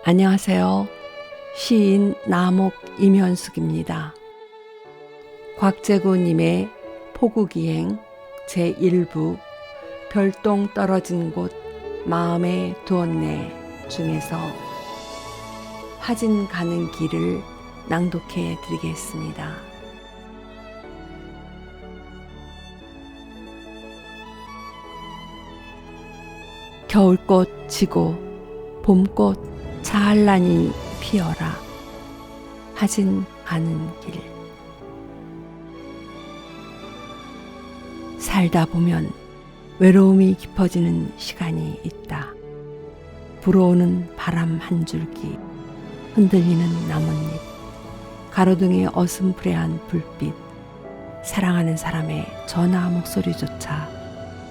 안녕하세요. 시인 나목 임현숙입니다. 곽재구님의 포구기행 제1부 별똥 떨어진 곳 마음에 두었네 중에서 화진 가는 길을 낭독해 드리겠습니다. 겨울꽃 지고 봄꽃 찬란히 피어라. 화진 가는 길. 살다 보면 외로움이 깊어지는 시간이 있다. 불어오는 바람 한 줄기, 흔들리는 나뭇잎, 가로등의 어슴푸레한 불빛, 사랑하는 사람의 전화 목소리조차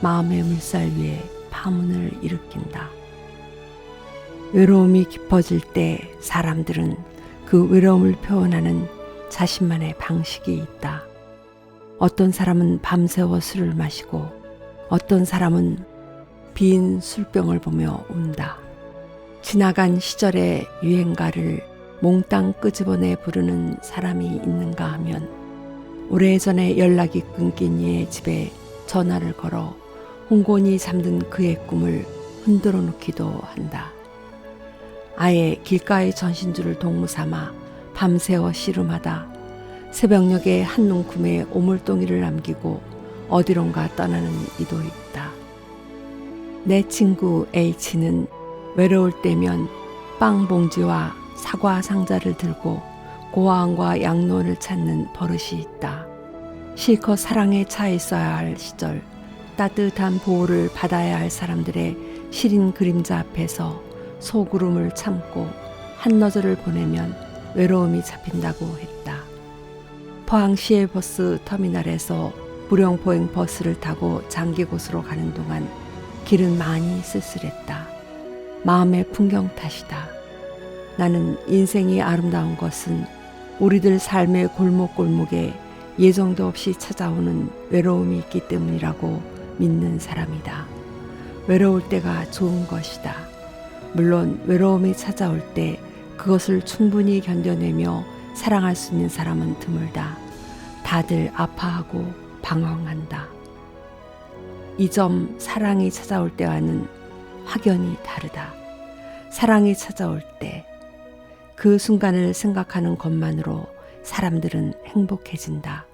마음의 물살 위에 파문을 일으킨다. 외로움이 깊어질 때 사람들은 그 외로움을 표현하는 자신만의 방식이 있다. 어떤 사람은 밤새워 술을 마시고 어떤 사람은 빈 술병을 보며 운다. 지나간 시절의 유행가를 몽땅 끄집어내 부르는 사람이 있는가 하면 오래전에 연락이 끊긴 이의 집에 전화를 걸어 홍곤히 잠든 그의 꿈을 흔들어 놓기도 한다. 아예 길가의 전신주를 동무 삼아 밤새워 씨름하다 새벽녘에 한눈금에 오물동이를 남기고 어디론가 떠나는 이도 있다. 내 친구 H는 외로울 때면 빵 봉지와 사과 상자를 들고 고아원과 양로원을 찾는 버릇이 있다. 실컷 사랑에 차 있어야 할 시절 따뜻한 보호를 받아야 할 사람들의 시린 그림자 앞에서 소구름을 참고 한너절을 보내면 외로움이 잡힌다고 했다. 포항시의 버스 터미널에서 부령포행 버스를 타고 장기곳으로 가는 동안 길은 많이 쓸쓸했다. 마음의 풍경 탓이다. 나는 인생이 아름다운 것은 우리들 삶의 골목골목에 예정도 없이 찾아오는 외로움이 있기 때문이라고 믿는 사람이다. 외로울 때가 좋은 것이다. 물론 외로움이 찾아올 때 그것을 충분히 견뎌내며 사랑할 수 있는 사람은 드물다. 다들 아파하고 방황한다. 이 점 사랑이 찾아올 때와는 확연히 다르다. 사랑이 찾아올 때 그 순간을 생각하는 것만으로 사람들은 행복해진다.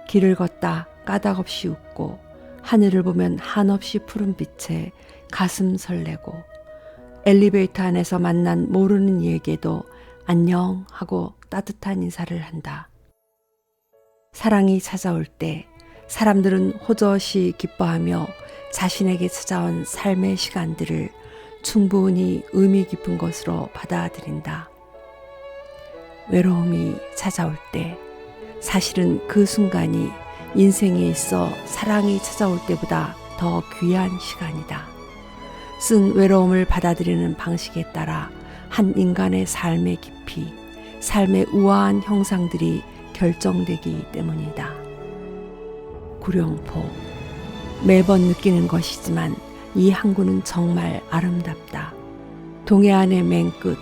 길을 걷다 까닭없이 웃고 하늘을 보면 한없이 푸른 빛에 가슴 설레고 엘리베이터 안에서 만난 모르는 이에게도 안녕 하고 따뜻한 인사를 한다. 사랑이 찾아올 때 사람들은 호젓이 기뻐하며 자신에게 찾아온 삶의 시간들을 충분히 의미 깊은 것으로 받아들인다. 외로움이 찾아올 때 사실은 그 순간이 인생에 있어 사랑이 찾아올 때보다 더 귀한 시간이다. 쓴 외로움을 받아들이는 방식에 따라 한 인간의 삶의 깊이, 삶의 우아한 형상들이 결정되기 때문이다. 구룡포. 매번 느끼는 것이지만 이 항구는 정말 아름답다. 동해안의 맨 끝,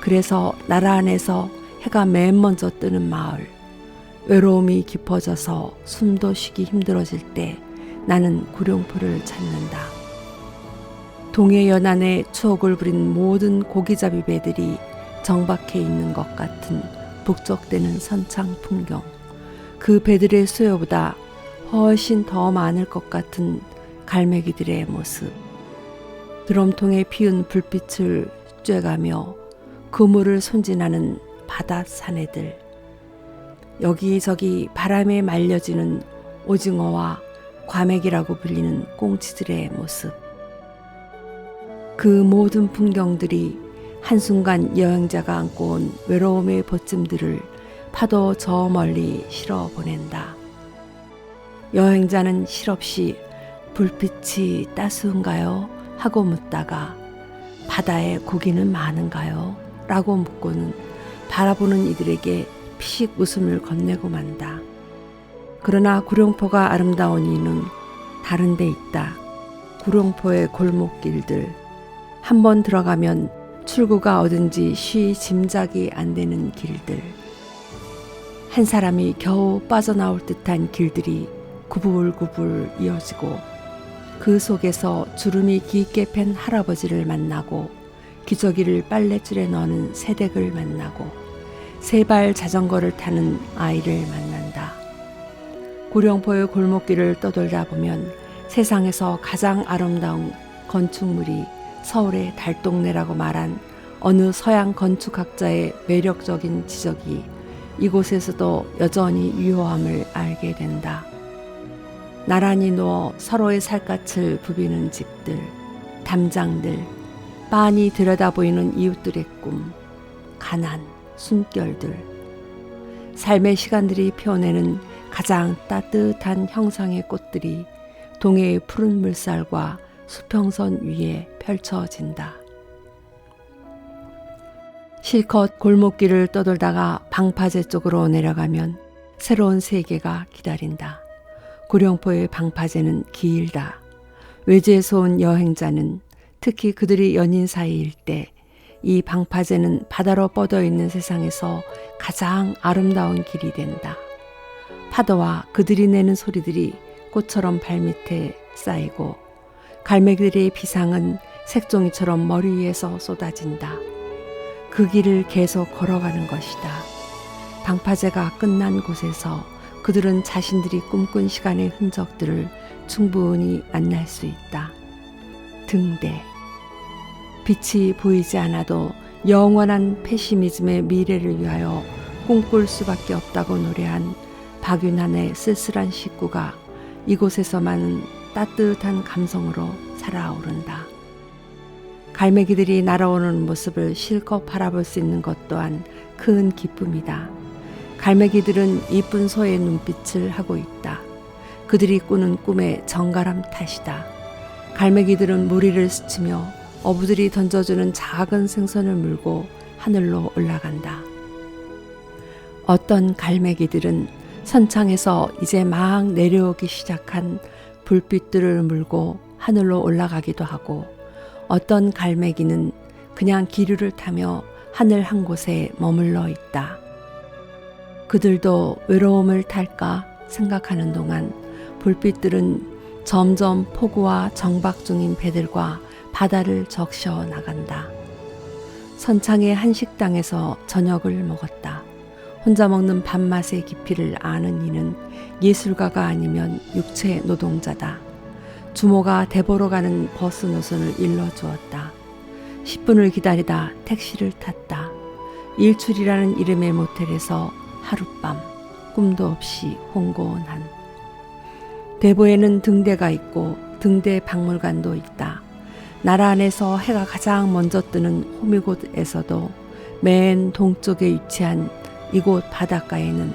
그래서 나라 안에서 해가 맨 먼저 뜨는 마을. 외로움이 깊어져서 숨도 쉬기 힘들어질 때 나는 구룡포를 찾는다. 동해 연안의 추억을 부린 모든 고기잡이 배들이 정박해 있는 것 같은 북적대는 선창 풍경. 그 배들의 수요보다 훨씬 더 많을 것 같은 갈매기들의 모습. 드럼통에 피운 불빛을 쬐가며 그물을 손질하는 바다 사내들. 여기저기 바람에 말려지는 오징어와 과메기라고 불리는 꽁치들의 모습. 그 모든 풍경들이 한순간 여행자가 안고 온 외로움의 벗짐들을 파도 저 멀리 실어 보낸다. 여행자는 실없이 불빛이 따스운가요? 하고 묻다가 바다에 고기는 많은가요? 라고 묻고는 바라보는 이들에게 피식 웃음을 건네고 만다. 그러나 구룡포가 아름다운 이유는 다른 데 있다. 구룡포의 골목길들. 한번 들어가면 출구가 어딘지 쉬 짐작이 안 되는 길들. 한 사람이 겨우 빠져나올 듯한 길들이 구불구불 이어지고 그 속에서 주름이 깊게 팬 할아버지를 만나고 기저귀를 빨랫줄에 넣는 새댁을 만나고 세발 자전거를 타는 아이를 만난다. 구룡포의 골목길을 떠돌다 보면 세상에서 가장 아름다운 건축물이 서울의 달동네라고 말한 어느 서양 건축학자의 매력적인 지적이 이곳에서도 여전히 유효함을 알게 된다. 나란히 누워 서로의 살갗을 부비는 집들, 담장들, 빤히 들여다보이는 이웃들의 꿈, 가난, 숨결들. 삶의 시간들이 피워내는 가장 따뜻한 형상의 꽃들이 동해의 푸른 물살과 수평선 위에 펼쳐진다. 실컷 골목길을 떠돌다가 방파제 쪽으로 내려가면 새로운 세계가 기다린다. 구룡포의 방파제는 길다. 외지에서 온 여행자는 특히 그들이 연인 사이일 때 이 방파제는 바다로 뻗어 있는 세상에서 가장 아름다운 길이 된다. 파도와 그들이 내는 소리들이 꽃처럼 발밑에 쌓이고 갈매기들의 비상은 색종이처럼 머리 위에서 쏟아진다. 그 길을 계속 걸어가는 것이다. 방파제가 끝난 곳에서 그들은 자신들이 꿈꾼 시간의 흔적들을 충분히 만날 수 있다. 등대. 빛이 보이지 않아도 영원한 페시미즘의 미래를 위하여 꿈꿀 수밖에 없다고 노래한 박윤환의 쓸쓸한 식구가 이곳에서만은 따뜻한 감성으로 살아오른다. 갈매기들이 날아오는 모습을 실컷 바라볼 수 있는 것 또한 큰 기쁨이다. 갈매기들은 이쁜 소의 눈빛을 하고 있다. 그들이 꾸는 꿈의 정갈함 탓이다. 갈매기들은 무리를 스치며 어부들이 던져주는 작은 생선을 물고 하늘로 올라간다. 어떤 갈매기들은 선창에서 이제 막 내려오기 시작한 불빛들을 물고 하늘로 올라가기도 하고 어떤 갈매기는 그냥 기류를 타며 하늘 한 곳에 머물러 있다. 그들도 외로움을 탈까 생각하는 동안 불빛들은 점점 폭우와 정박 중인 배들과 바다를 적셔 나간다. 선창의 한 식당에서 저녁을 먹었다. 혼자 먹는 밥맛의 깊이를 아는 이는 예술가가 아니면 육체 노동자다. 주모가 대보러 가는 버스 노선을 일러주었다. 10분을 기다리다 택시를 탔다. 일출이라는 이름의 모텔에서 하룻밤 꿈도 없이 홍고한. 대보에는 등대가 있고 등대 박물관도 있다. 나라 안에서 해가 가장 먼저 뜨는 호미곶에서도 맨 동쪽에 위치한 이곳 바닷가에는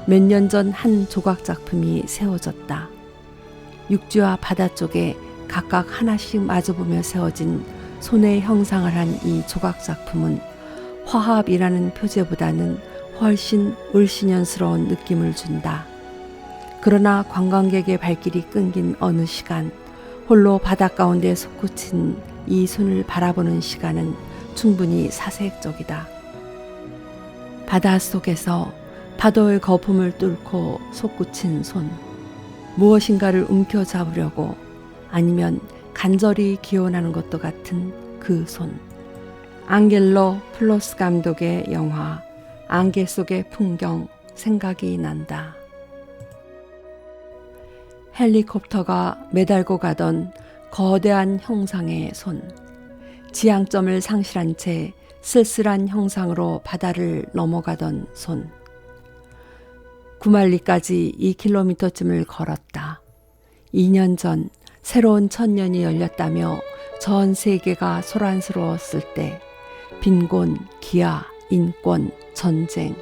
몇 년 전 한 조각 작품이 세워졌다. 육지와 바다 쪽에 각각 하나씩 마주보며 세워진 손의 형상을 한 이 조각 작품은 화합이라는 표제보다는 훨씬 을씨년스러운 느낌을 준다. 그러나 관광객의 발길이 끊긴 어느 시간 홀로 바닷가운데 솟구친 이 손을 바라보는 시간은 충분히 사색적이다. 바닷속에서 파도의 거품을 뚫고 솟구친 손. 무엇인가를 움켜잡으려고 아니면 간절히 기원하는 것도 같은 그 손. 앙겔로 플로스 감독의 영화 안개 속의 풍경 생각이 난다. 헬리콥터가 매달고 가던 거대한 형상의 손. 지향점을 상실한 채 쓸쓸한 형상으로 바다를 넘어가던 손. 구말리까지 2km쯤을 걸었다. 2년 전 새로운 천년이 열렸다며 전 세계가 소란스러웠을 때 빈곤, 기아, 인권, 전쟁,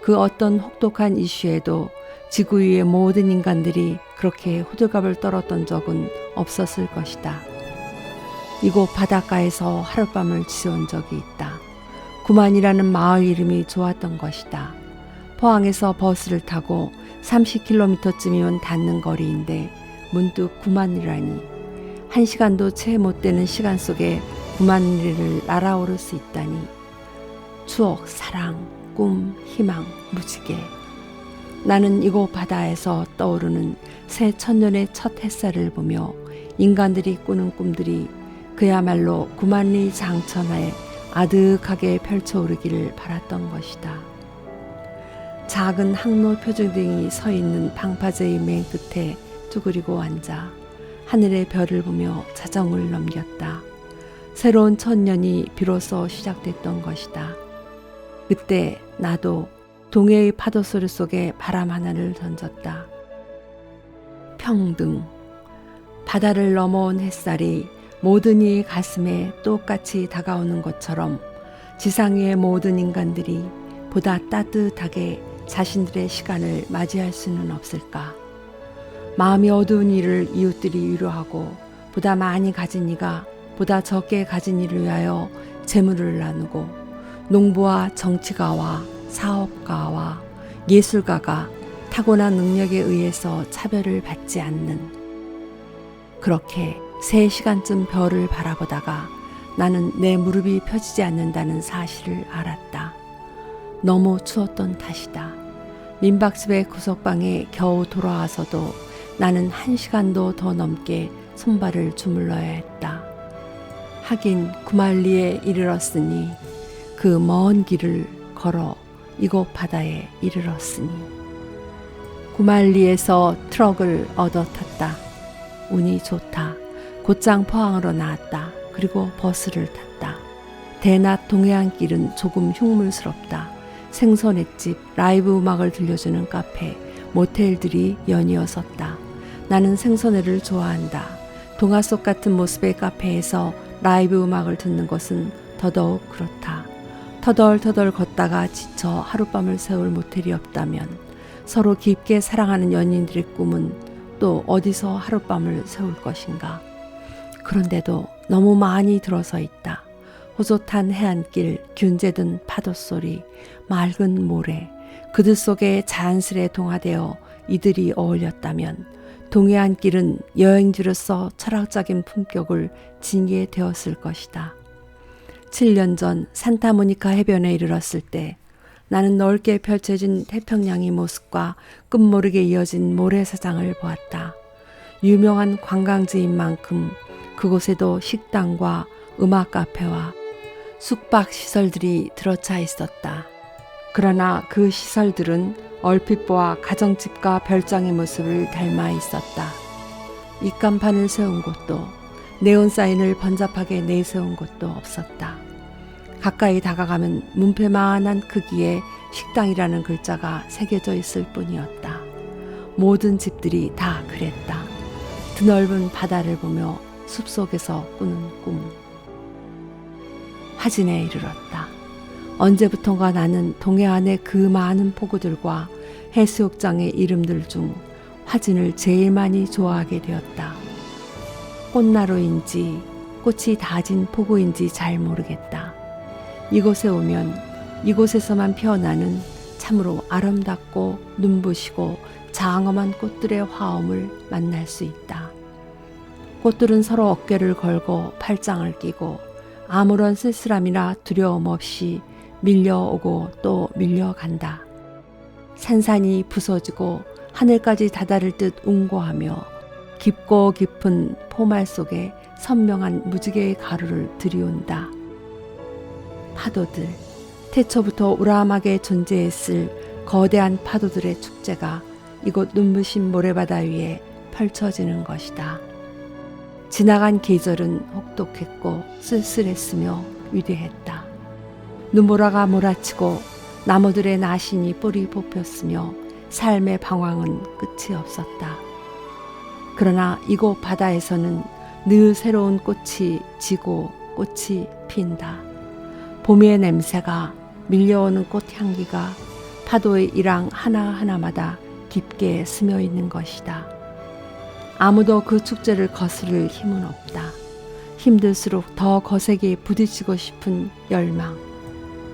그 어떤 혹독한 이슈에도 지구 위의 모든 인간들이 그렇게 호들갑을 떨었던 적은 없었을 것이다. 이곳 바닷가에서 하룻밤을 지새운 적이 있다. 구만이라는 마을 이름이 좋았던 것이다. 포항에서 버스를 타고 30km쯤이면 닿는 거리인데 문득 구만이라니. 1시간도 채 못 되는 시간 속에 9만 리를 날아오를 수 있다니. 추억, 사랑, 꿈, 희망, 무지개. 나는 이곳 바다에서 떠오르는 새 천년의 첫 햇살을 보며 인간들이 꾸는 꿈들이 그야말로 9만 리 장천하에 아득하게 펼쳐오르기를 바랐던 것이다. 작은 항로 표준등이 서 있는 방파제의 맨 끝에 쭈그리고 앉아 하늘의 별을 보며 자정을 넘겼다. 새로운 천년이 비로소 시작됐던 것이다. 그때 나도 동해의 파도 소리 속에 바람 하나를 던졌다. 평등. 바다를 넘어온 햇살이 모든 이의 가슴에 똑같이 다가오는 것처럼 지상 위의 모든 인간들이 보다 따뜻하게 자신들의 시간을 맞이할 수는 없을까? 마음이 어두운 이를 이웃들이 위로하고 보다 많이 가진 이가 보다 적게 가진 이를 위하여 재물을 나누고 농부와 정치가와 사업가와 예술가가 타고난 능력에 의해서 차별을 받지 않는, 그렇게 3시간쯤 별을 바라보다가 나는 내 무릎이 펴지지 않는다는 사실을 알았다. 너무 추웠던 탓이다. 민박집의 구석방에 겨우 돌아와서도 나는 1시간도 더 넘게 손발을 주물러야 했다. 하긴 9만 리에 이르렀으니 그 먼 길을 걸어 이곳 바다에 이르렀으니. 9만 리에서 트럭을 얻어 탔다. 운이 좋다. 곧장 포항으로 나왔다. 그리고 버스를 탔다. 대낮 동해안길은 조금 흉물스럽다. 생선횟집, 라이브 음악을 들려주는 카페, 모텔들이 연이어 섰다. 나는 생선회를 좋아한다. 동화 속 같은 모습의 카페에서 라이브 음악을 듣는 것은 더더욱 그렇다. 터덜터덜 걷다가 지쳐 하룻밤을 세울 모텔이 없다면 서로 깊게 사랑하는 연인들의 꿈은 또 어디서 하룻밤을 세울 것인가. 그런데도 너무 많이 들어서 있다. 호젓한 해안길, 균제든 파도소리, 맑은 모래, 그들 속에 자연스레 동화되어 이들이 어울렸다면 동해안길은 여행지로서 철학적인 품격을 지니게 되었을 것이다. 7년 전 산타모니카 해변에 이르렀을 때 나는 넓게 펼쳐진 태평양의 모습과 끝모르게 이어진 모래사장을 보았다. 유명한 관광지인 만큼 그곳에도 식당과 음악 카페와 숙박시설들이 들어차 있었다. 그러나 그 시설들은 얼핏 보아 가정집과 별장의 모습을 닮아 있었다. 입간판을 세운 곳도 네온사인을 번잡하게 내세운 곳도 없었다. 가까이 다가가면 문패만한 크기의 식당이라는 글자가 새겨져 있을 뿐이었다. 모든 집들이 다 그랬다. 드넓은 바다를 보며 숲속에서 꾸는 꿈. 화진에 이르렀다. 언제부턴가 나는 동해안의 그 많은 포구들과 해수욕장의 이름들 중 화진을 제일 많이 좋아하게 되었다. 꽃나루인지 꽃이 다진 포구인지 잘 모르겠다. 이곳에 오면 이곳에서만 피어나는 참으로 아름답고 눈부시고 장엄한 꽃들의 화음을 만날 수 있다. 꽃들은 서로 어깨를 걸고 팔짱을 끼고 아무런 쓸쓸함이나 두려움 없이 밀려오고 또 밀려간다. 산산이 부서지고 하늘까지 다다를 듯 웅고하며 깊고 깊은 포말 속에 선명한 무지개의 가루를 들이운다. 파도들, 태초부터 우람하게 존재했을 거대한 파도들의 축제가 이곳 눈부신 모래바다 위에 펼쳐지는 것이다. 지나간 계절은 혹독했고 쓸쓸했으며 위대했다. 눈보라가 몰아치고 나무들의 나신이 뿌리 뽑혔으며 삶의 방황은 끝이 없었다. 그러나 이곳 바다에서는 늘 새로운 꽃이 지고 꽃이 핀다. 봄의 냄새가, 밀려오는 꽃향기가 파도의 일항 하나하나마다 깊게 스며 있는 것이다. 아무도 그 축제를 거스를 힘은 없다. 힘들수록 더 거세게 부딪히고 싶은 열망.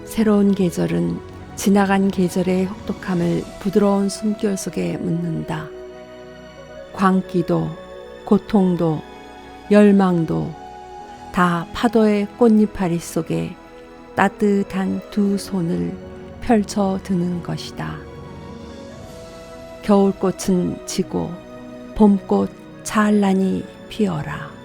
새로운 계절은 지나간 계절의 혹독함을 부드러운 숨결 속에 묻는다. 광기도, 고통도, 열망도, 다 파도의 꽃잎파리 속에 따뜻한 두 손을 펼쳐 드는 것이다. 겨울꽃은 지고 봄꽃 찬란히 피어라.